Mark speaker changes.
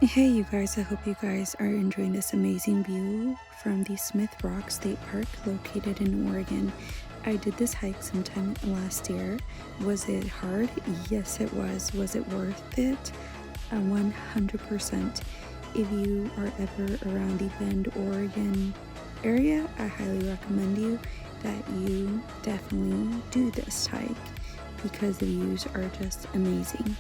Speaker 1: Hey, you guys, I hope you guys are enjoying this amazing view from the Smith Rock State Park located in Oregon. I did this hike sometime last year. Was it hard? Yes, it was. Was it worth it? 100%. If you are ever around the Bend, Oregon area, I highly recommend you that you definitely do this hike because the views are just amazing.